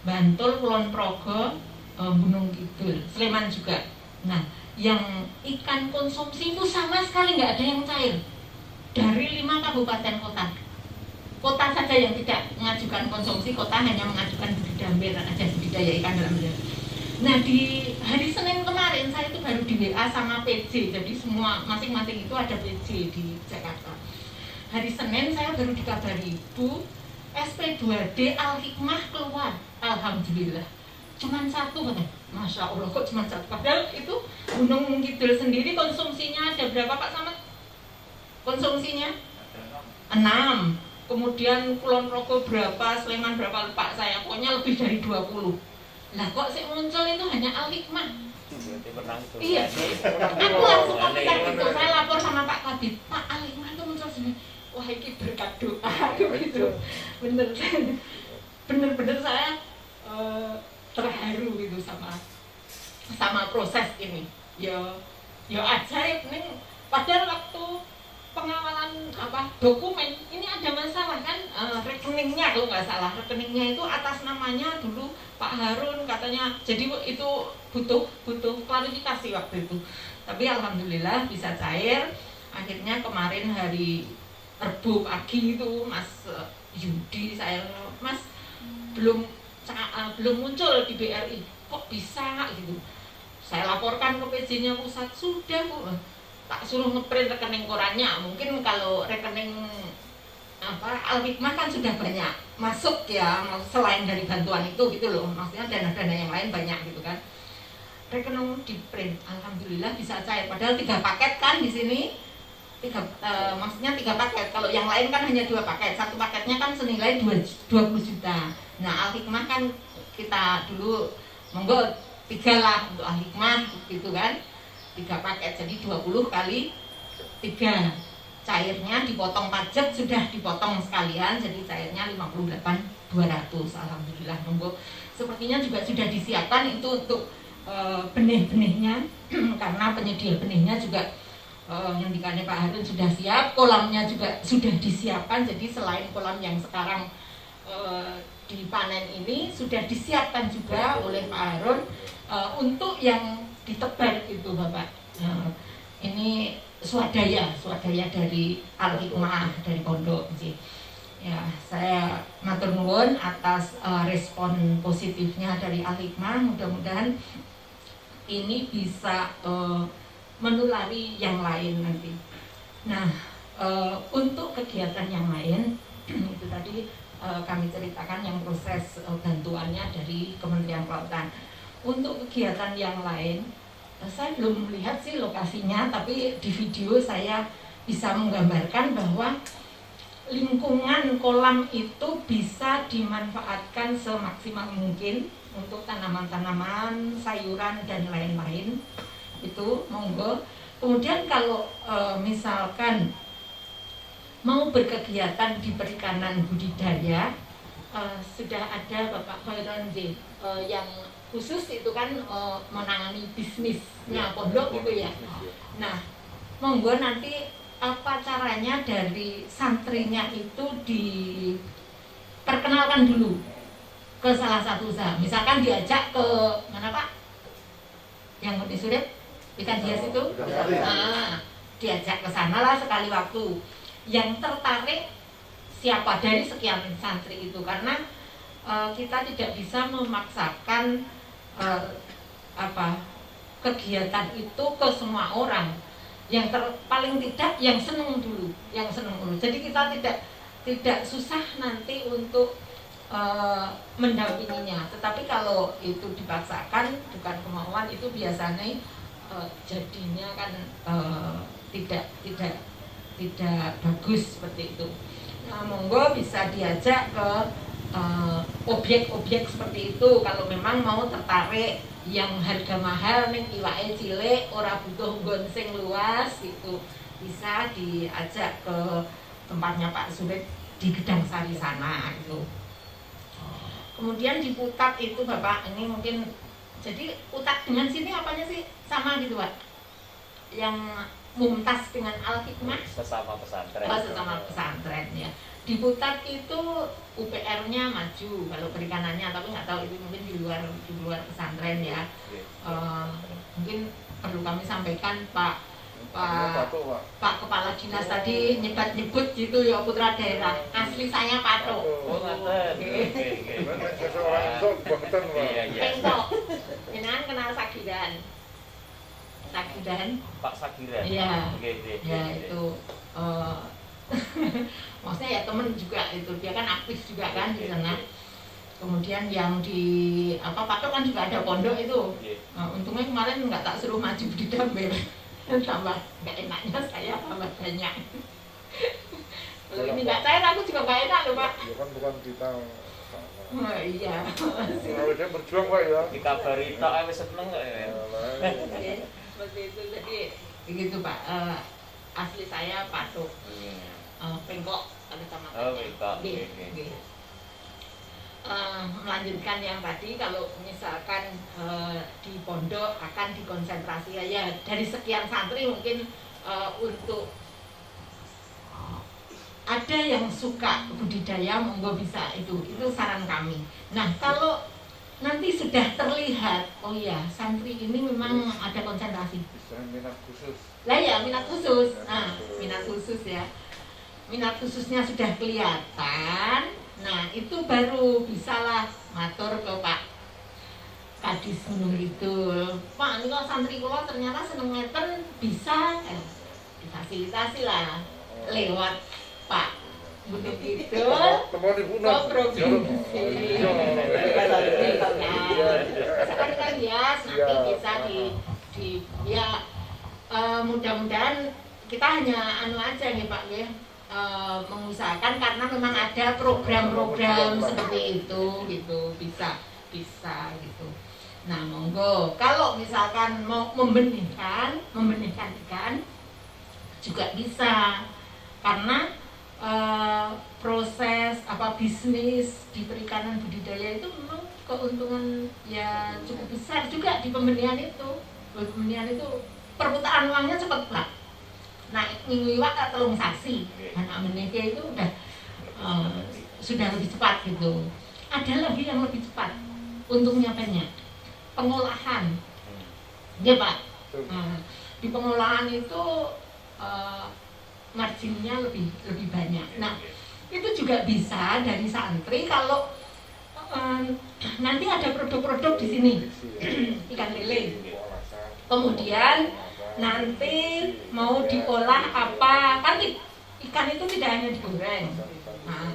Bantul, Kulon Progo, Gunung Kidul, Sleman juga. Nah yang ikan konsumsi itu sama sekali nggak ada yang cair dari 5 kabupaten kota saja yang tidak mengajukan konsumsi, kota hanya mengajukan budidaya aja, budidaya ikan dalam air. Nah di hari Senin kemarin saya itu baru di WA sama PJ, jadi semua masing-masing itu ada PJ di Jakarta. Hari Senin saya baru dikabari, Bu, SP2D Al-Hikmah keluar, alhamdulillah. Cuman 1 katanya, Masya Allah kok cuma 1. Padahal itu Gunung Kidul sendiri konsumsinya ada berapa Pak Samad? Konsumsinya 6. Kemudian Kulon Progo berapa, Sleman berapa, lupa saya, pokoknya lebih dari 20. Lah kok sih muncul itu hanya Al-Hikmah. Iya, aku langsung komentar gitu, saya lapor sama Pak Kadip, Pak Al-Hikmah itu muncul sini. Wah ini berkat doa gitu. Bener saya terharu gitu sama proses ini. Ya ajaib nih. Padahal waktu pengawalan dokumen ini ada masalah kan, rekeningnya kalau nggak salah, rekeningnya itu atas namanya dulu Pak Harun katanya, jadi itu butuh klarifikasi waktu itu. Tapi alhamdulillah bisa cair. Akhirnya kemarin hari Rabu pagi itu Mas Yudi saya, Mas belum muncul di BRI, kok bisa gitu. Saya laporkan ke PJ-nya pusat, sudah Bu, tak suruh ngeprint rekening korannya. Mungkin kalau rekening Al-Hikmah kan sudah banyak masuk ya, selain dari bantuan itu gitu loh, maksudnya dana-dana yang lain banyak gitu kan. Rekening di print, alhamdulillah bisa cair. Padahal 3 paket kan di sini, maksudnya 3 paket. Kalau yang lain kan hanya 2 paket. 1 paketnya kan senilai 20 juta. Nah Al-Hikmah kan kita dulu monggo 3 lah untuk Al-Hikmah gitu kan, 3 paket, jadi 20 kali 3. Cairnya dipotong pajak, sudah dipotong sekalian, jadi cairnya 58.200. Alhamdulillah, monggo. Sepertinya juga sudah disiapkan itu untuk benih-benihnya karena penyedia benihnya juga yang dikane Pak Harun sudah siap, kolamnya juga sudah disiapkan. Jadi selain kolam yang sekarang dipanen ini sudah disiapkan juga oleh Pak Harun untuk yang ditebar itu Bapak. Ini swadaya dari Al-Hikmah dari pondok sih. Ya, saya matur nuwun atas respon positifnya dari Al-Hikmah. Mudah-mudahan ini bisa menulari yang lain nanti. Nah, untuk kegiatan yang lain itu tadi kami ceritakan yang proses bantuannya dari Kementerian Kelautan. Untuk kegiatan yang lain, saya belum melihat sih lokasinya, tapi di video saya bisa menggambarkan bahwa lingkungan kolam itu bisa dimanfaatkan semaksimal mungkin untuk tanaman-tanaman, sayuran dan lain-lain. Itu monggo. Kemudian kalau misalkan mau berkegiatan di perikanan budidaya, sudah ada Bapak Khairon yang khusus itu kan menangani bisnisnya pondok gitu ya. Nah, monggo nanti apa caranya dari santrinya itu diperkenalkan dulu ke salah satu usaha. Misalkan diajak ke mana Pak? Yang Murni Surip, ikan hias itu, diajak ke sana lah sekali waktu. Yang tertarik siapa dari sekian santri itu, karena kita tidak bisa memaksakan kegiatan itu ke semua orang. Yang paling tidak yang seneng dulu. Jadi kita tidak susah nanti untuk mendampinginya. Tetapi kalau itu dipaksakan bukan kemauan, itu biasanya jadinya kan tidak bagus seperti itu. Nah, monggo bisa diajak ke objek-objek seperti itu. Kalau memang mau tertarik yang harga mahal ning iwake cilik ora butuh nggon sing luas gitu, bisa diajak ke tempatnya Pak Sulit di Gedang Sari sana gitu. Kemudian di Putat itu Bapak, ini mungkin jadi Putat dengan sini apanya sih sama gitu Pak? Yang Mumtaz dengan Al-Hikmah Sesama pesantren. oh, sesama pesantren ya. Di Putat itu UPR-nya maju kalau perikanannya, tapi nggak tahu itu mungkin di luar pesantren ya. Mungkin perlu kami sampaikan Pak Kepala Dinas tadi nyebut gitu ya, putra daerah asli saya Patok. Oh, ngaten. Pengkok. Jenengan kenal Sagiran? Pak Sagiran. Iya. Oke. Ya itu maksudnya ya temen juga itu, dia kan aktif juga kan di sana. Kemudian yang di Patok kan juga ada pondok itu. Untungnya kemarin nggak tak suruh maju di Dambel, tambah nggak enaknya saya tambah banyak. Kalau ini nggak cair aku juga nggak enak loh Pak. Ya kan bukan kita. Oh, iya. Awalnya berjuang Pak ya. Dikabari tok wis seneng kok ya. Seperti itu, jadi begitu Pak. Asli saya Patok. Pengkok ada sama. Oh, Pengkok. Oke. Melanjutkan yang tadi, kalau misalkan di pondok akan dikonsentrasi ya dari sekian santri mungkin untuk ada yang suka budidaya monggo bisa, itu saran kami. Nah kalau nanti sudah terlihat oh ya santri ini memang ada konsentrasi, Minat khusus. lah ya minat khusus, minat khusus ya, minat khususnya sudah kelihatan. Nah itu baru bisalah matur ke Pak Kadis Gunung Kidul, Pak ini kok santri kula ternyata seneng ngeten, bisa difasilitasi lah lewat Pak Gunung Kidul ke provinsi. Sekarang ya nanti bisa di ya mudah-mudahan kita hanya aja nih Pak ya. Mengusahakan karena memang ada program-program seperti itu gitu, bisa gitu. Nah monggo kalau misalkan mau membenihkan ikan juga bisa, karena proses bisnis di perikanan budidaya itu memang keuntungan ya cukup besar juga di pembenihan itu. Pembenihan itu perputaran uangnya cepat Pak. Nah, ngiwak tak telung sasi, anak menikah itu sudah lebih cepat gitu. Ada lagi yang lebih cepat, untungnya banyak. Pengolahan, ya Pak. Di pengolahan itu marginnya lebih banyak. Nah, itu juga bisa dari santri kalau nanti ada produk-produk di sini, ikan lele. Kemudian nanti mau diolah apa, kan ikan itu tidak hanya digoreng, nah,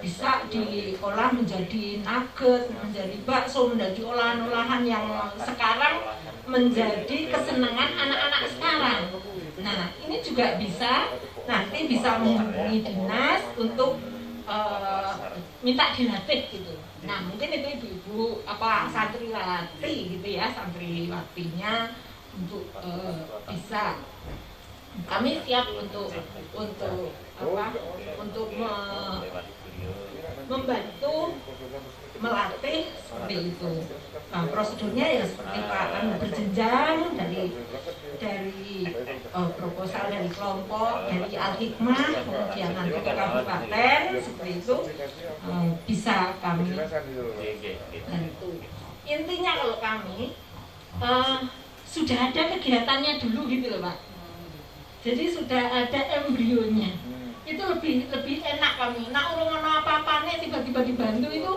bisa diolah menjadi nugget, menjadi bakso, menjadi olahan-olahan yang sekarang menjadi kesenangan anak-anak sekarang. Nah ini juga bisa, nanti bisa menghubungi dinas untuk minta dilatih gitu. Nah mungkin itu ibu-ibu santriwati gitu ya, santriwatinya untuk bisa, kami siap untuk membantu melatih seperti itu. Nah, prosedurnya ya seperti Pak berjenjang dari proposal dari kelompok, dari Al-Hikmah, kemudian nanti ke kabupaten seperti itu, bisa kami bantu. Intinya kalau kami sudah ada kegiatannya dulu gitu loh Pak. Jadi sudah ada embrionya. Itu lebih enak kami. Nah urung ono apa-apane tiba-tiba dibantu itu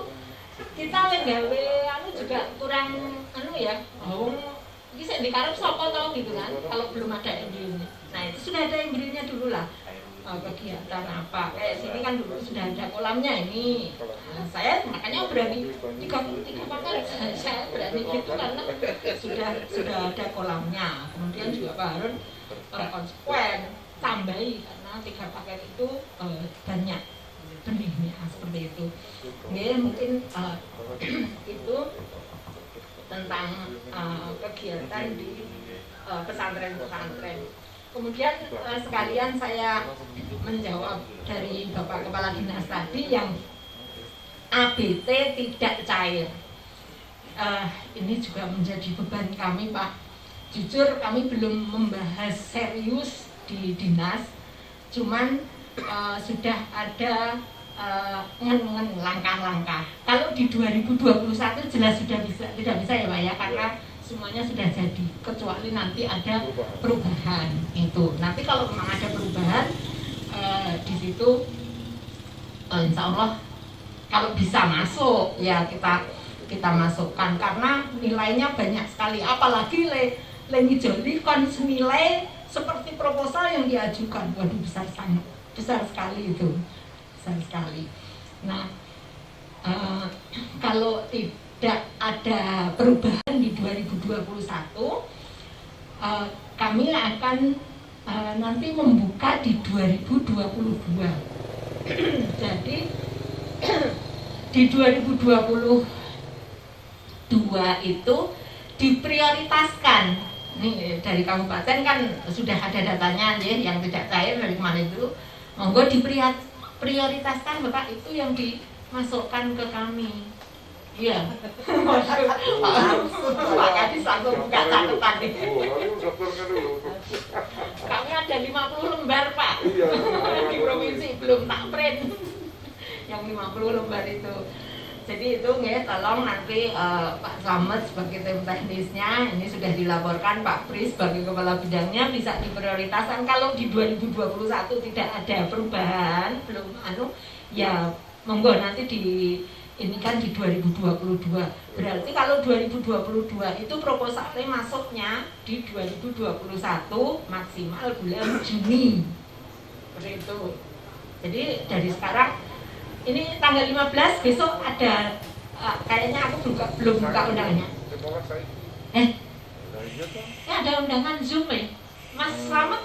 kita gawe juga kurang ya. Iki sik dikarep sapa to gitu kan kalau belum ada embrionya. Nah itu sudah ada embrionya dulu lah. Kegiatan apa kayak sini kan dulu sudah ada kolamnya ini. Nah, saya makanya berani 33 pakan saya berani gitu karena sudah ada kolamnya. Kemudian juga Pak Harun konsekuen tambahi karena 3 paket itu banyak benihnya seperti itu. Nggih, mungkin itu tentang kegiatan di pesantren-pesantren. Kemudian sekalian saya menjawab dari Bapak Kepala Dinas tadi yang ABT tidak cair. Ini juga menjadi beban kami, Pak. Jujur kami belum membahas serius di dinas, cuman sudah ada langkah-langkah. Kalau di 2021 jelas sudah tidak bisa ya Pak ya, karena semuanya sudah jadi, kecuali nanti ada perubahan itu. Nanti kalau memang ada perubahan di situ, insya Allah kalau bisa masuk ya kita masukkan, karena nilainya banyak sekali. Apalagi ngijoli kon senilai seperti proposal yang diajukan, waduh besar sekali itu, besar sekali. Nah, kalau tidak ada perubahan di 2021, kami akan nanti membuka di 2022. Jadi di 2022 itu diprioritaskan. Nih dari kabupaten kan sudah ada datanya ya, yang tidak cair dari kemarin itu, monggo diprioritaskan Bapak, itu yang dimasukkan ke kami. Iya. Pak Kadis langsung buka catatan nih. Kami ada 50 lembar Pak. Di provinsi belum tak print. Yang 50 lembar itu. Jadi itu nggih, tolong nanti Pak Slamet sebagai tim teknisnya, ini sudah dilaporkan Pak Pris sebagai kepala bidangnya, bisa diprioritaskan. Kalau di 2021 tidak ada perubahan, belum ya monggo nanti ini kan di 2022. Berarti kalau 2022 itu proposalnya masuknya di 2021 maksimal bulan Juni. Seperti itu. Jadi dari sekarang, ini tanggal 15, besok ada kayaknya aku belum buka undangannya. Ada undangan Zoom Mas Slamet.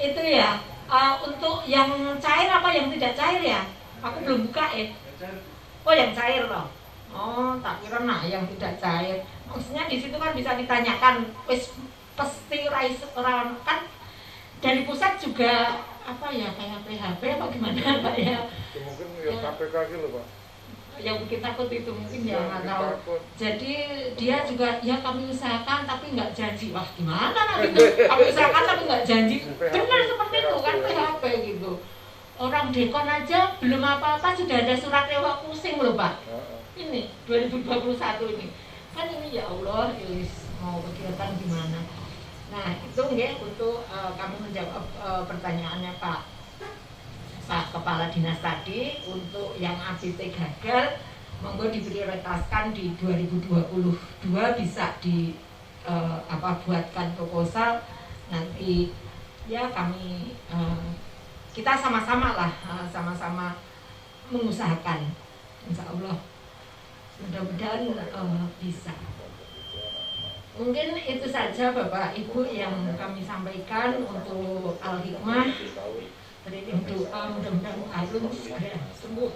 Itu ya, untuk yang cair apa yang tidak cair ya? Aku belum buka Oh, yang cair loh. Oh, tak kira yang tidak cair. Maksudnya di situ kan bisa ditanyakan, pasti orang kan dari pusat juga apa ya, kayak PHP apa gimana Pak ya? Mungkin yang KPK gitu Pak. Yang bikin takut itu mungkin ya nggak tahu. Jadi dia juga ya kami usahakan tapi nggak janji. Wah gimana nanti kami usahakan tapi nggak janji. Benar seperti itu kan PHP gitu. Orang dekon aja belum apa-apa sudah ada surat lewat pusing loh Pak. Ini 2021 ini. Kan ini ya Allah, mau kegiatan gimana. Nah itu nggih untuk kami menjawab pertanyaannya Pak Kepala Dinas tadi. Untuk yang ABT gagal, monggo diprioritaskan di 2022, bisa buatkan proposal nanti ya kami kita sama-sama lah, sama-sama mengusahakan, insya Allah mudah-mudahan bisa. Mungkin itu saja Bapak Ibu yang kami sampaikan untuk Al-Hikmah. Berikan doa mudah-mudahan Alun segera sembuh.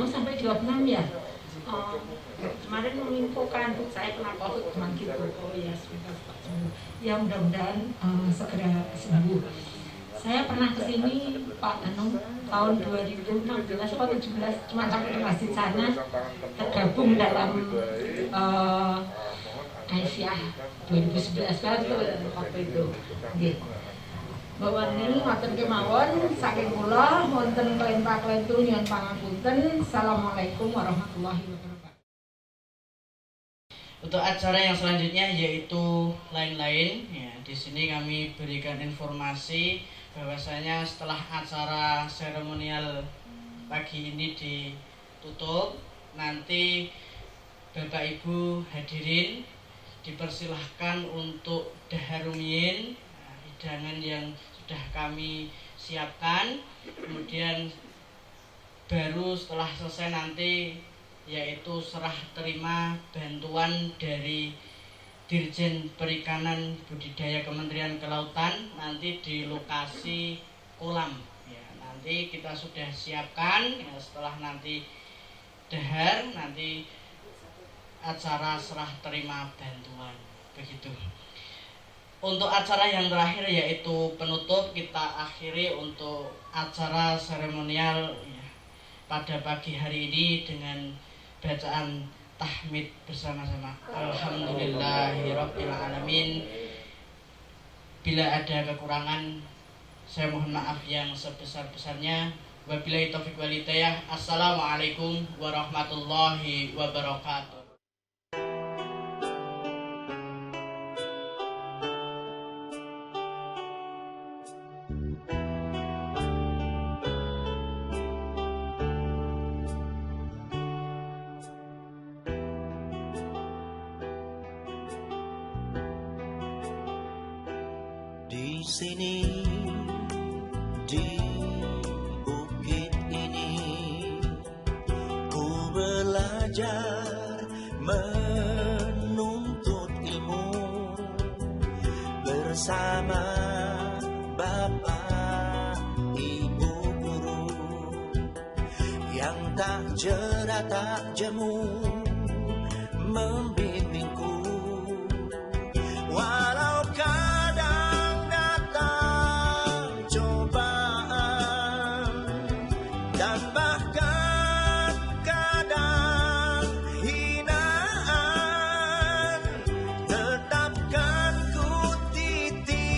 Sampai 26 ya. Kemarin menginfokan saya kena COVID teman gitu. Oh ya sebentar Pak sembuh. Ya mudah-mudahan segera sembuh. Saya pernah kesini Pak tahun 2016 atau 17, cuma sampai di masjid sana, tergabung dalam Aisyah 2011 kan waktu itu. Bahwa ini wonten kemawon saking kula wonten klentah-klentu nyuwun pangapunten. Assalamualaikum warahmatullahi wabarakatuh. Untuk acara yang selanjutnya yaitu lain-lain ya, di sini kami berikan informasi bahwasanya setelah acara seremonial pagi ini ditutup, nanti Bapak Ibu hadirin dipersilahkan untuk daharumiyin, hidangan yang sudah kami siapkan. Kemudian baru setelah selesai nanti yaitu serah terima bantuan dari Dirjen Perikanan Budidaya Kementerian Kelautan nanti di lokasi kolam Ya, nanti kita sudah siapkan ya, setelah nanti dahar nanti acara serah terima bantuan begitu. Untuk acara yang terakhir yaitu penutup, kita akhiri untuk acara seremonial ya, pada pagi hari ini dengan bacaan tahmid bersama-sama. Alhamdulillahirabbil alamin. Bila ada kekurangan saya mohon maaf yang sebesar-besarnya. Wabillahi taufiq wal hidayah. Assalamualaikum warahmatullahi wabarakatuh. Di sini, di bukit ini, ku belajar menuntut ilmu bersama bapak ibu guru yang tak jera tak jemu membimbingku. Walau kadang datang cobaan dan bahkan kadang hinaan, tetapkan ku titi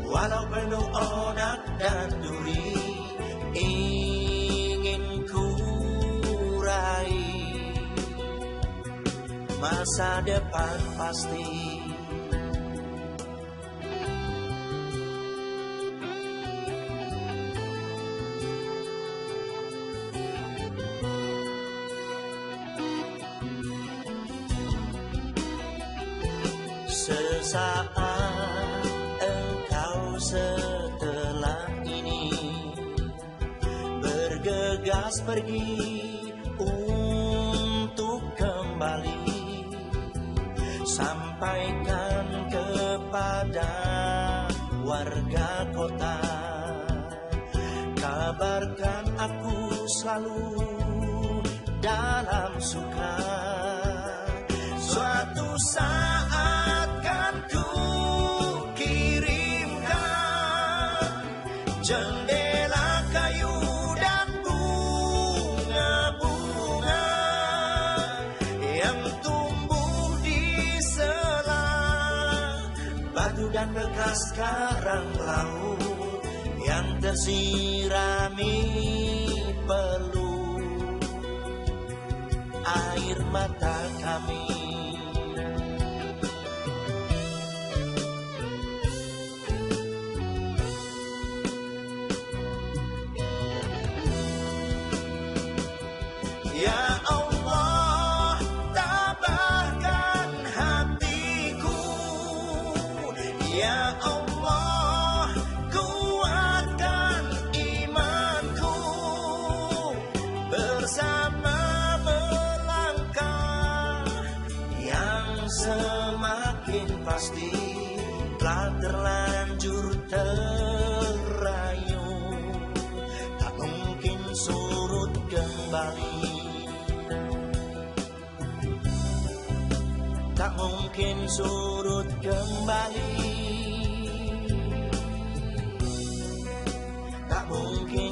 walau penuh onak dan duri ingin ku raih masa depan pasti. Sesaat engkau setelah ini bergegas pergi untuk kembali, sampaikan kepada warga kota, kabarkan aku selalu dalam suka. Suatu saat kan ku kirimkan jendela kayu dan bunga-bunga yang tumbuh di sela batu dan bekas karang laut yang tersirami peluh air mata kami. Ya Allah, tabahkan hatiku. Ya Allah, kuatkan imanku. Bersama melangkah yang semakin pasti telah terlanjur terayu, tak mungkin surut kembali. Tak mungkin surut kembali, tak mungkin